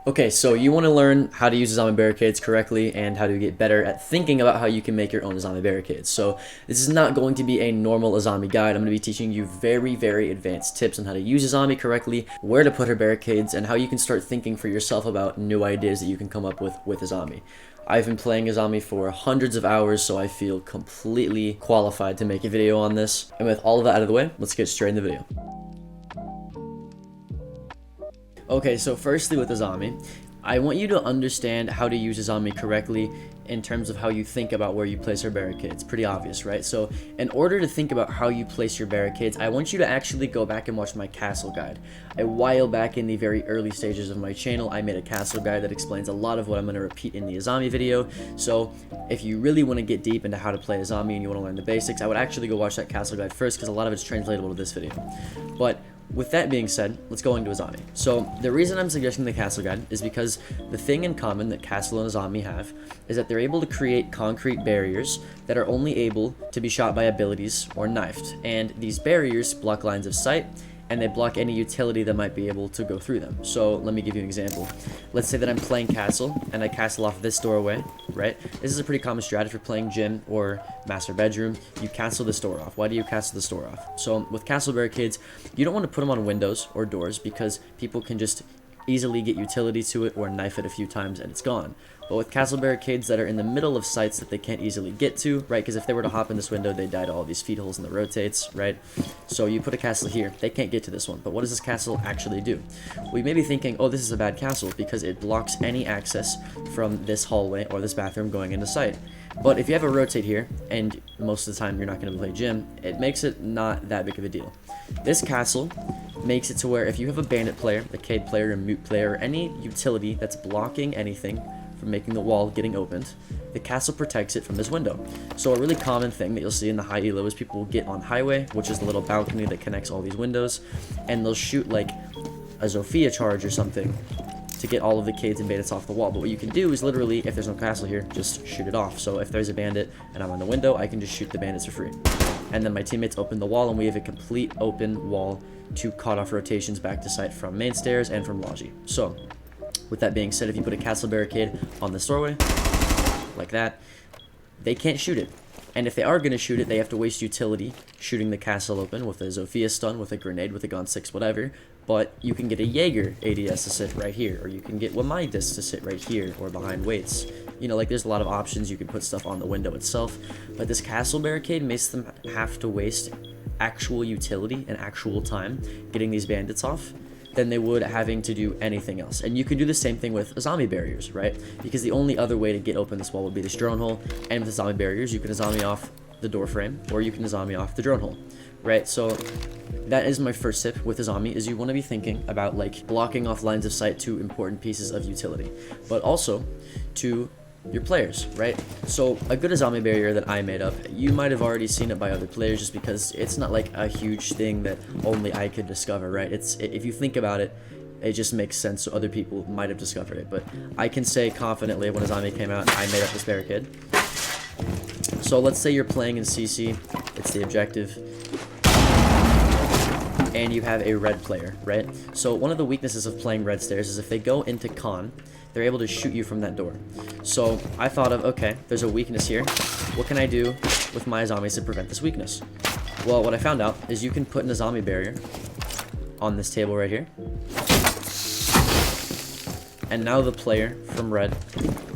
Okay, so you want to learn how to use Azami barricades correctly and how to get better at thinking about how you can make your own Azami barricades. So this is not going to be a normal Azami guide. I'm going to be teaching you very, very advanced tips on how to use Azami correctly, where to put her barricades, and how you can start thinking for yourself about new ideas that you can come up with Azami. I've been playing Azami for hundreds of hours, so I feel completely qualified to make a video on this. And with all of that out of the way, let's get straight in the video. Okay, so firstly with Azami, I want you to understand how to use Azami correctly in terms of how you think about where you place her barricades. Pretty obvious, right? So in order to think about how you place your barricades, I want you to actually go back and watch my castle guide. A while back in the very early stages of my channel, I made a castle guide that explains a lot of what I'm going to repeat in the Azami video. So if you really want to get deep into how to play Azami and you want to learn the basics, I would actually go watch that castle guide first because a lot of it's translatable to this video. But with that being said, let's go into Azami. So the reason I'm suggesting the castle guide is because the thing in common that castle and Azami have is that they're able to create concrete barriers that are only able to be shot by abilities or knifed. And these barriers block lines of sight, and they block any utility that might be able to go through them. So let me give you an example. Let's say that I'm playing castle and I castle off this doorway, right? This is a pretty common strategy for playing gym or master bedroom. You castle this door off. Why do you castle this door off? So with castle barricades, you don't want to put them on windows or doors because people can just easily get utility to it or knife it a few times and it's gone. But with castle barricades that are in the middle of sites that they can't easily get to, right? Because if they were to hop in this window, they'd die to all these feed holes and the rotates, right? So you put a castle here, they can't get to this one. But what does this castle actually do? We may be thinking, oh, this is a bad castle because it blocks any access from this hallway or this bathroom going into sight. But if you have a rotate here, and most of the time you're not going to play gym, it makes it not that big of a deal. This castle makes it to where if you have a bandit player, a cade player, a mute player, or any utility that's blocking anything from making the wall getting opened, the castle protects it from this window. So a really common thing that you'll see in the high elo is people will get on highway, which is the little balcony that connects all these windows, and they'll shoot like a Zofia charge or something to get all of the cades and bandits off the wall. But what you can do is literally, if there's no castle here, just shoot it off. So if there's a bandit and I'm on the window, I can just shoot the bandits for free. And then my teammates open the wall and we have a complete open wall to cut off rotations back to sight from main stairs and from logi. So with that being said, if you put a castle barricade on this doorway, like that, they can't shoot it. And if they are going to shoot it, they have to waste utility shooting the castle open with a Zofia stun, with a grenade, with a Gon 6, whatever. But you can get a Jaeger ADS to sit right here, or you can get Wamaitis to sit right here, or behind weights. You know, like there's a lot of options. You can put stuff on the window itself. But this castle barricade makes them have to waste actual utility and actual time getting these bandits off than they would having to do anything else. And you can do the same thing with Azami barriers, right? Because the only other way to get open this wall would be this drone hole, and with Azami barriers, you can Azami off the door frame, or you can Azami off the drone hole, right? So that is my first tip with Azami, is you want to be thinking about like blocking off lines of sight to important pieces of utility, but also to your players, right? So a good Azami barrier that I made up, you might have already seen it by other players just because it's not like a huge thing that only I could discover, right? If you think about it, it just makes sense, so other people might have discovered it. But I can say confidently when Azami came out, I made up this barricade. So let's say you're playing in CC, it's the objective, and you have a red player, right? So one of the weaknesses of playing red stairs is if they go into con, they're able to shoot you from that door. So I thought of, okay, there's a weakness here. What can I do with my Azamis to prevent this weakness? Well, what I found out is you can put an Azami barrier on this table right here. And now the player from red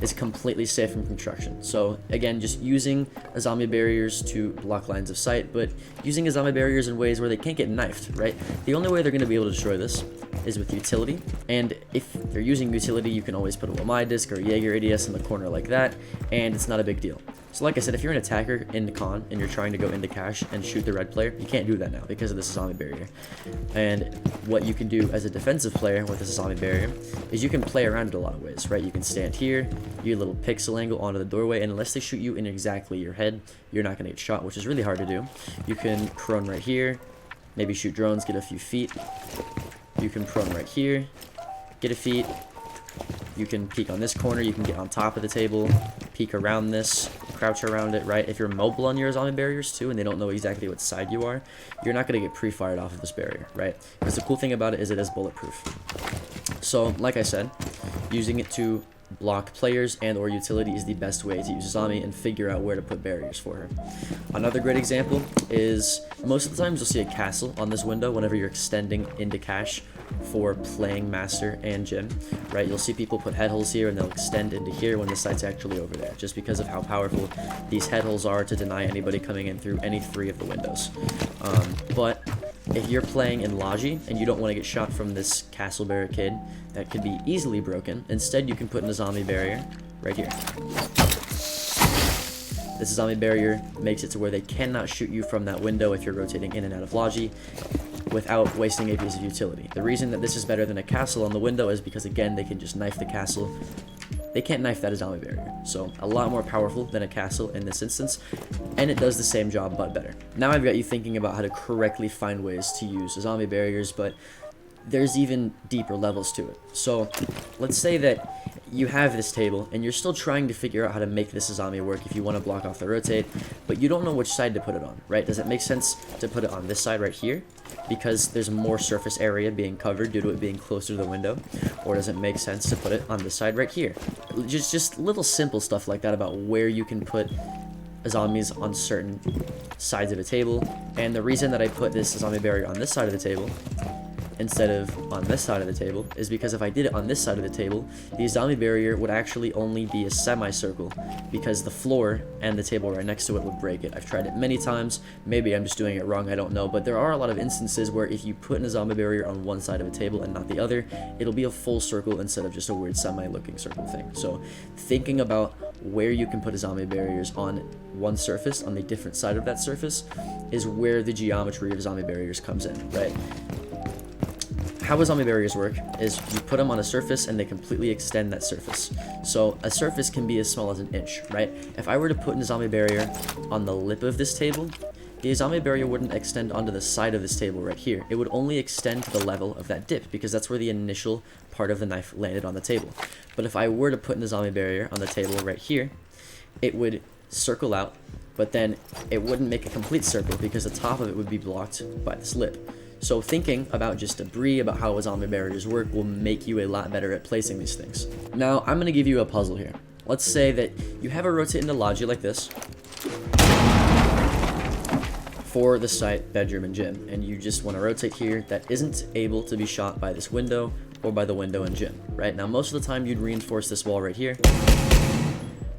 is completely safe from construction. So again, just using Azami barriers to block lines of sight, but using Azami barriers in ways where they can't get knifed, right? The only way they're going to be able to destroy this is with utility. And if they're using utility, you can always put a Wamai disc or a Jaeger ADS in the corner like that, and it's not a big deal. So like I said, if you're an attacker in the con and you're trying to go into cash and shoot the red player, you can't do that now because of this Azami barrier. And what you can do as a defensive player with this Azami barrier is you can play around it a lot of ways, right? You can stand here, your little pixel angle onto the doorway, and unless they shoot you in exactly your head, you're not going to get shot, which is really hard to do. You can prone right here, maybe shoot drones, get a few feet. You can prone right here, get a feet. You can peek on this corner, you can get on top of the table, peek around this, crouch around it, right? If you're mobile on your Azami barriers too, and they don't know exactly what side you are, you're not going to get pre-fired off of this barrier, right? Because the cool thing about it is bulletproof. So, like I said, Using it to block players and or utility is the best way to use Azami and figure out where to put barriers for her. Another great example is most of the times you'll see a castle on this window whenever you're extending into cache for playing master and gym, right? You'll see people put head holes here and they'll extend into here when the site's actually over there, just because of how powerful these head holes are to deny anybody coming in through any 3 of the windows. But if you're playing in Logi and you don't want to get shot from this castle barricade that could be easily broken, instead you can put an Azami barrier right here. This Azami barrier makes it to where they cannot shoot you from that window if you're rotating in and out of Logi without wasting a piece of utility. The reason that this is better than a castle on the window is because, again, they can just knife the castle. They can't knife that Azami barrier, so a lot more powerful than a castle in this instance, and it does the same job but better. Now I've got you thinking about how to correctly find ways to use Azami barriers, but there's even deeper levels to it. So let's say that you have this table and you're still trying to figure out how to make this Azami work if you want to block off the rotate, but you don't know which side to put it on, right? Does it make sense to put it on this side right here because there's more surface area being covered due to it being closer to the window? Or does it make sense to put it on this side right here? Just little simple stuff like that about where you can put Azamis on certain sides of a table. And the reason that I put this Azami barrier on this side of the table instead of on this side of the table is because if I did it on this side of the table, the Azami barrier would actually only be a semicircle because the floor and the table right next to it would break it. I've tried it many times. Maybe I'm just doing it wrong, I don't know, but there are a lot of instances where if you put an Azami barrier on one side of a table and not the other, it'll be a full circle instead of just a weird semi-looking circle thing. So thinking about where you can put Azami barriers on one surface, on the different side of that surface, is where the geometry of Azami barriers comes in, right? How Azami barriers work is you put them on a surface and they completely extend that surface. So a surface can be as small as an inch, right? If I were to put an Azami barrier on the lip of this table, the Azami barrier wouldn't extend onto the side of this table right here. It would only extend to the level of that dip because that's where the initial part of the knife landed on the table. But if I were to put an Azami barrier on the table right here, it would circle out, but then it wouldn't make a complete circle because the top of it would be blocked by this lip. So thinking about just debris, about how Azami barriers work, will make you a lot better at placing these things. Now, I'm going to give you a puzzle here. Let's say that you have a rotate into Logi like this for the site, bedroom, and gym, and you just want to rotate here that isn't able to be shot by this window or by the window and gym, right? Now, most of the time, you'd reinforce this wall right here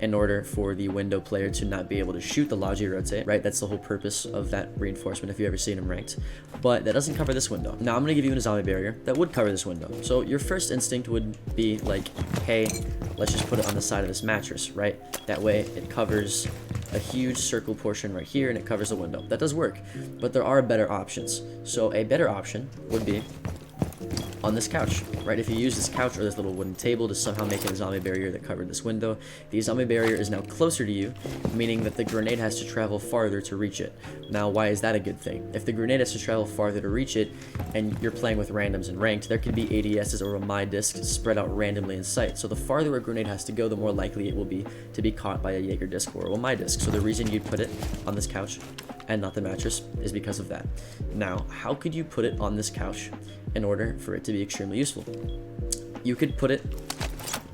in order for the window player to not be able to shoot the Logi rotate, right? That's the whole purpose of that reinforcement if you've ever seen them ranked. But that doesn't cover this window. Now I'm going to give you an Azami barrier that would cover this window. So your first instinct would be like, hey, let's just put it on the side of this mattress, right? That way it covers a huge circle portion right here and it covers the window. That does work, but there are better options. So a better option would be on this couch, right? If you use this couch or this little wooden table to somehow make an Azami barrier that covered this window, the Azami barrier is now closer to you, meaning that the grenade has to travel farther to reach it. Now, why is that a good thing? If the grenade has to travel farther to reach it, and you're playing with randoms and ranked, there could be ADSs or my discs spread out randomly in sight. So the farther a grenade has to go, the more likely it will be to be caught by a Jaeger disc or a my disc. So the reason you'd put it on this couch and not the mattress is because of that. Now, how could you put it on this couch in order for it to be extremely useful? You could put it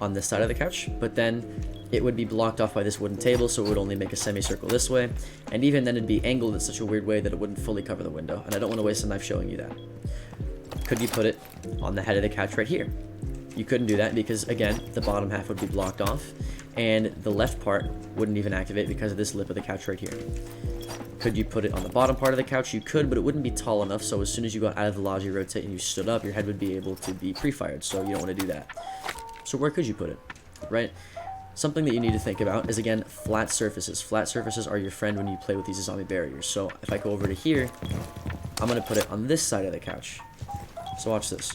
on this side of the couch, but then it would be blocked off by this wooden table, so it would only make a semicircle this way, and even then it'd be angled in such a weird way that it wouldn't fully cover the window, and I don't want to waste a knife showing you that. Could you put it on the head of the couch right here? You couldn't do that because, again, the bottom half would be blocked off, and the left part wouldn't even activate because of this lip of the couch right here. Could you put it on the bottom part of the couch? You could, but it wouldn't be tall enough, so as soon as you got out of the Logi rotate and you stood up, your head would be able to be pre-fired, so you don't want to do that. So where could you put it, right? Something that you need to think about is, again, flat surfaces. Flat surfaces are your friend when you play with these Azami barriers. So if I go over to here, I'm going to put it on this side of the couch. So watch this.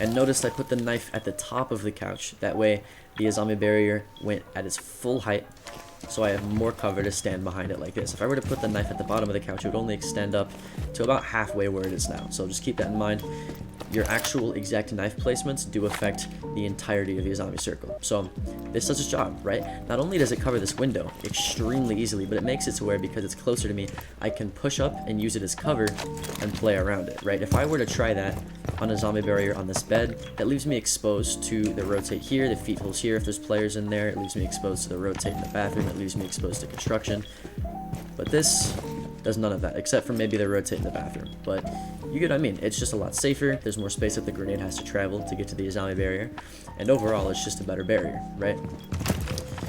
And notice I put the knife at the top of the couch. That way, the Azami barrier went at its full height, so I have more cover to stand behind it like this. If I were to put the knife at the bottom of the couch, it would only extend up to about halfway where it is now. So just keep that in mind. Your actual exact knife placements do affect the entirety of the Azami circle. So this does its job, right? Not only does it cover this window extremely easily, but it makes it to where, because it's closer to me, I can push up and use it as cover and play around it, right? If I were to try that on a zombie barrier on this bed, that leaves me exposed to the rotate here, the feet holes here if there's players in there. It leaves me exposed to the rotate in the bathroom. It leaves me exposed to construction. But this does none of that, except for maybe the rotate in the bathroom. But you get what I mean. It's just a lot safer. There's more space that the grenade has to travel to get to the Azami barrier. And overall, it's just a better barrier, right?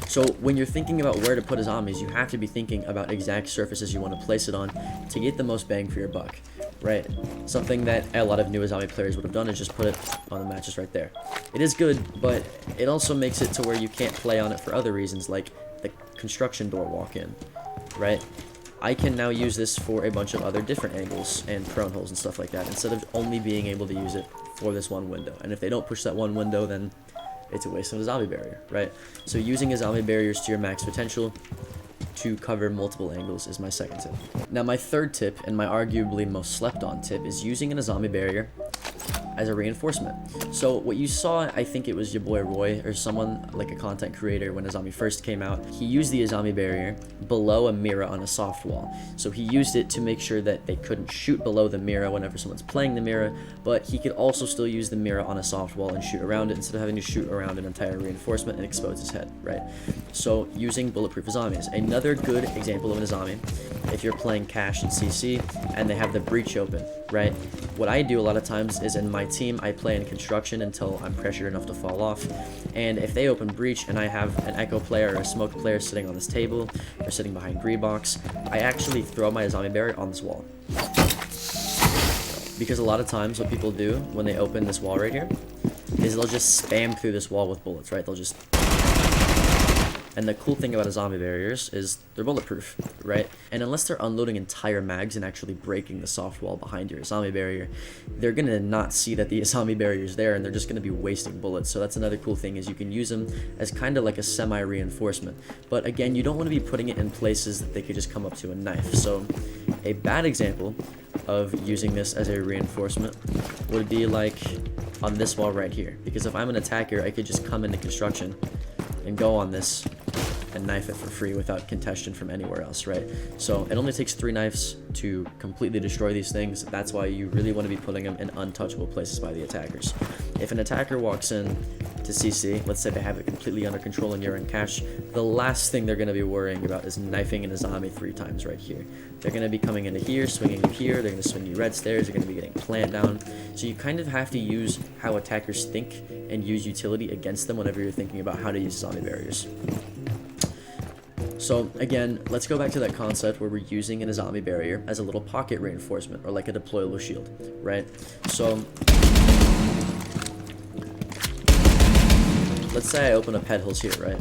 So when you're thinking about where to put Azamis, you have to be thinking about exact surfaces you want to place it on to get the most bang for your buck, right? Something that a lot of new Azami players would have done is just put it on the matches right there. It is good, but it also makes it to where you can't play on it for other reasons, like the construction door walk-in, right? I can now use this for a bunch of other different angles and prone holes and stuff like that, instead of only being able to use it for this one window. And if they don't push that one window, then it's a waste of a zombie barrier, right? So using Azami barriers to your max potential to cover multiple angles is my second tip. Now my third tip, and my arguably most slept on tip, is using an Azami barrier as a reinforcement. So what you saw, I think it was your boy Roy or someone like a content creator when Azami first came out, he used the Azami barrier below a mirror on a soft wall. So he used it to make sure that they couldn't shoot below the mirror whenever someone's playing the mirror, but he could also still use the mirror on a soft wall and shoot around it instead of having to shoot around an entire reinforcement and expose his head, right? So using bulletproof Azamis. Another good example of an Azami, if you're playing Cash and CC and they have the breach open, right? What I do a lot of times is in my team, I play in construction until I'm pressured enough to fall off. And if they open breach and I have an echo player or a smoke player sitting on this table or sitting behind green box, I actually throw my Azami barrier on this wall. Because a lot of times what people do when they open this wall right here is they'll just spam through this wall with bullets, right? They'll just... And the cool thing about Azami barriers is they're bulletproof, right? And unless they're unloading entire mags and actually breaking the soft wall behind your Azami barrier, they're gonna not see that the Azami barrier is there, and they're just gonna be wasting bullets. So that's another cool thing, is you can use them as kind of like a semi-reinforcement. But again, you don't want to be putting it in places that they could just come up to a knife. So a bad example of using this as a reinforcement would be like on this wall right here. Because if I'm an attacker, I could just come into construction and go on this and knife it for free without contention from anywhere else, right? So it only takes 3 knives to completely destroy these things. That's why you really want to be putting them in untouchable places by the attackers. If an attacker walks in to CC, let's say they have it completely under control and you're in Cash, the last thing they're going to be worrying about is knifing an Azami 3 times right here. They're going to be coming into here, swinging you here, they're going to swing you red stairs, they're going to be getting plant down. So you kind of have to use how attackers think and use utility against them whenever you're thinking about how to use Azami barriers. So again, let's go back to that concept where we're using an Azami barrier as a little pocket reinforcement, or like a deployable shield, right? So let's say I open up head holes here, right?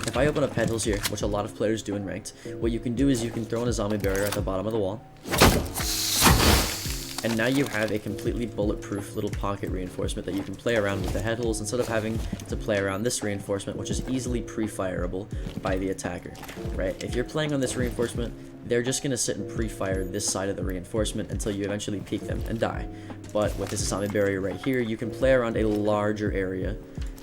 If I open up head holes here, which a lot of players do in ranked, what you can do is you can throw an Azami barrier at the bottom of the wall, and now you have a completely bulletproof little pocket reinforcement that you can play around with the head holes instead of having to play around this reinforcement, which is easily pre-fireable by the attacker, right? If you're playing on this reinforcement, they're just going to sit and pre-fire this side of the reinforcement until you eventually peek them and die. But with this Azami barrier right here, you can play around a larger area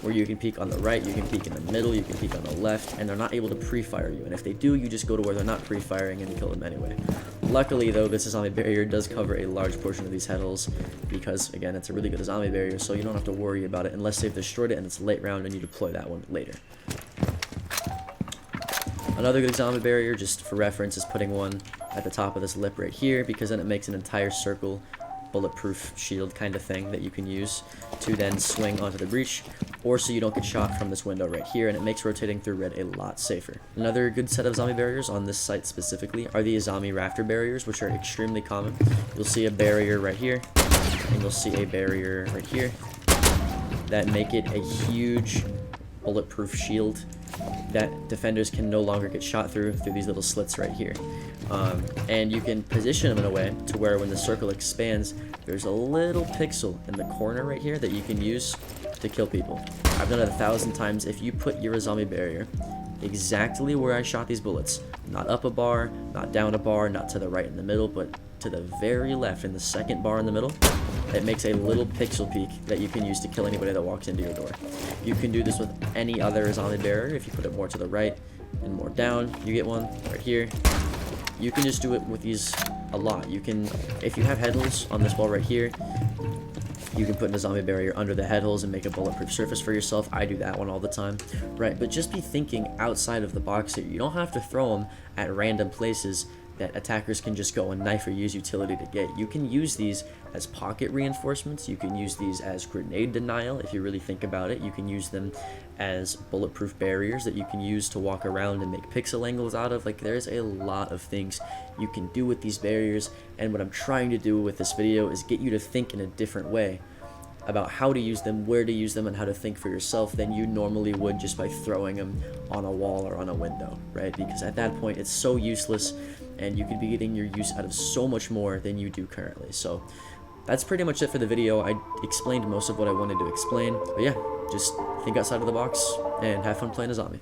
where you can peek on the right, you can peek in the middle, you can peek on the left, and they're not able to pre-fire you. And if they do, you just go to where they're not pre-firing and kill them anyway. Luckily though, this Azami barrier does cover a large portion of these head holes because, again, it's a really good Azami barrier, so you don't have to worry about it unless they've destroyed it and it's late round and you deploy that one later. Another good Azami barrier, just for reference, is putting one at the top of this lip right here, because then it makes an entire circle bulletproof shield kind of thing that you can use to then swing onto the breach, or so you don't get shot from this window right here, and it makes rotating through red a lot safer. Another good set of Azami barriers on this site specifically are the Azami rafter barriers, which are extremely common. You'll see a barrier right here, and you'll see a barrier right here that make it a huge bulletproof shield that defenders can no longer get shot through these little slits right here. And you can position them in a way to where when the circle expands, there's a little pixel in the corner right here that you can use to kill people. I've done it 1,000 times. If you put your Azami barrier exactly where I shot these bullets, not up a bar, not down a bar, not to the right in the middle, but to the very left in the second bar in the middle, it makes a little pixel peak that you can use to kill anybody that walks into your door. You can do this with any other Azami barrier. If you put it more to the right and more down, you get one right here. You can just do it with these a lot. You can, if you have head holes on this wall right here, you can put an Azami barrier under the head holes and make a bulletproof surface for yourself. I do that one all the time, right? But just be thinking outside of the box here. You don't have to throw them at random places that attackers can just go and knife or use utility to get. You can use these as pocket reinforcements. You can use these as grenade denial if you really think about it. You can use them as bulletproof barriers that you can use to walk around and make pixel angles out of. Like, there's a lot of things you can do with these barriers, and what I'm trying to do with this video is get you to think in a different way about how to use them, where to use them, and how to think for yourself than you normally would just by throwing them on a wall or on a window, right? Because at that point, it's so useless, and you could be getting your use out of so much more than you do currently. So that's pretty much it for the video. I explained most of what I wanted to explain, but yeah, just think outside of the box and have fun playing Azami.